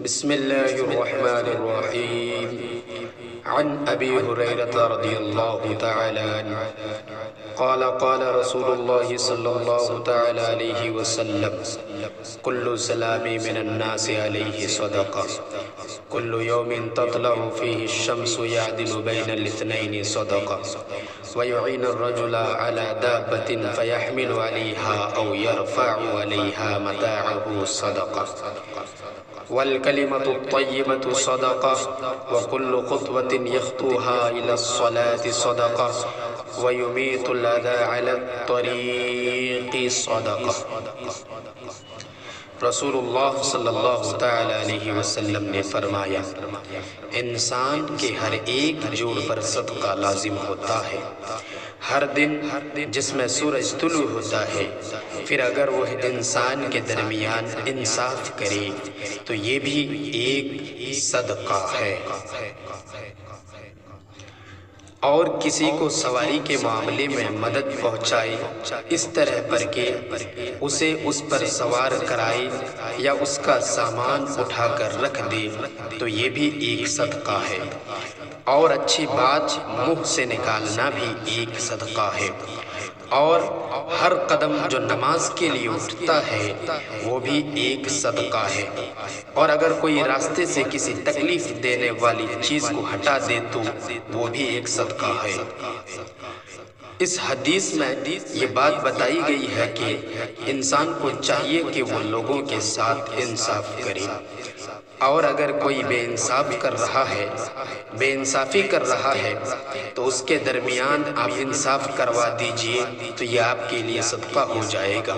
بسم الله الرحمن الرحيم. عن أبي هريرة رضي الله تعالى عنه قال رسول الله صلى الله تعالى عليه وسلم: كل سلام من الناس عليه صدقة، كل يوم تطلع فيه الشمس يعدل بين الاثنين صدقة، ويعين الرجل على دابة فيحمل عليها أو يرفع عليها متاعه صدقة، والكلمة الطيبة صدقة، وكل خطوة يخطوها إلى الصلاة صدقة، ويميت الأذى على الطريق صدقة۔ رسول اللہ صلی اللہ تعالی علیہ وسلم نے فرمایا، انسان کے ہر ایک جوڑ پر صدقہ لازم ہوتا ہے۔ ہر دن جس میں سورج طلوع ہوتا ہے، پھر اگر وہ انسان کے درمیان انصاف کرے تو یہ بھی ایک صدقہ ہے۔ اور کسی کو سواری کے معاملے میں مدد پہنچائے اس طرح پر کہ اسے اس پر سوار کرائے یا اس کا سامان اٹھا کر رکھ دے تو یہ بھی ایک صدقہ ہے۔ اور اچھی بات منہ سے نکالنا بھی ایک صدقہ ہے۔ اور ہر قدم جو نماز کے لیے اٹھتا ہے وہ بھی ایک صدقہ ہے۔ اور اگر کوئی راستے سے کسی تکلیف دینے والی چیز کو ہٹا دے تو وہ بھی ایک صدقہ ہے۔ اس حدیث میں یہ بات بتائی گئی ہے کہ انسان کو چاہیے کہ وہ لوگوں کے ساتھ انصاف کرے، اور اگر کوئی بے انصافی کر رہا ہے تو اس کے درمیان آپ انصاف کروا دیجئے تو یہ آپ کے لیے صدقہ ہو جائے گا۔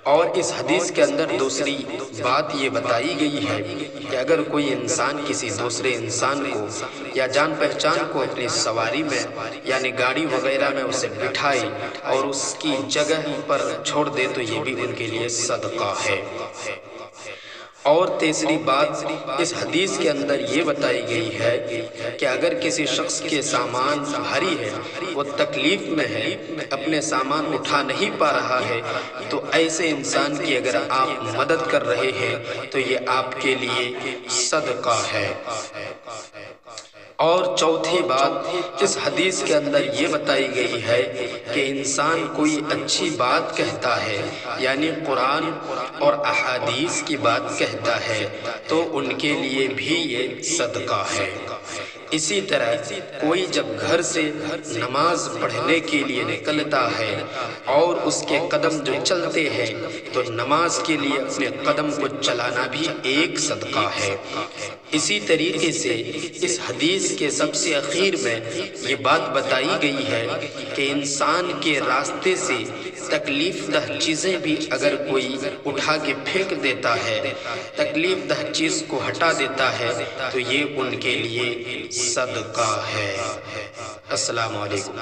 اور اس حدیث کے اندر دوسری بات یہ بتائی گئی ہے کہ اگر کوئی انسان کسی دوسرے انسان کو یا جان پہچان کو اپنی سواری میں یعنی گاڑی وغیرہ میں اسے بٹھائے اور اس کی جگہ پر چھوڑ دے تو یہ بھی ان کے لیے صدقہ ہے۔ اور تیسری بات اس حدیث کے اندر یہ بتائی گئی ہے کہ اگر کسی شخص کے سامان بھاری ہے، وہ تکلیف میں ہے، اپنے سامان اٹھا نہیں پا رہا ہے، تو ایسے انسان کی اگر آپ مدد کر رہے ہیں تو یہ آپ کے لیے صدقہ ہے۔ اور چوتھی بات اس حدیث کے اندر یہ بتائی گئی ہے کہ انسان کوئی اچھی بات کہتا ہے یعنی قرآن اور احادیث کی بات کہتا ہے تو ان کے لیے بھی یہ صدقہ ہے۔ اسی طرح کوئی جب گھر سے نماز پڑھنے کے لیے نکلتا ہے اور اس کے قدم جو چلتے ہیں تو نماز کے لیے اپنے قدم کو چلانا بھی ایک صدقہ ہے۔ اسی طریقے سے اس حدیث کے سب سے اخیر میں یہ بات بتائی گئی ہے کہ انسان کے راستے سے تکلیف دہ چیزیں بھی اگر کوئی اٹھا کے پھینک دیتا ہے، تکلیف دہ چیز کو ہٹا دیتا ہے تو یہ ان کے لیے صدقہ ہے۔ السلام علیکم۔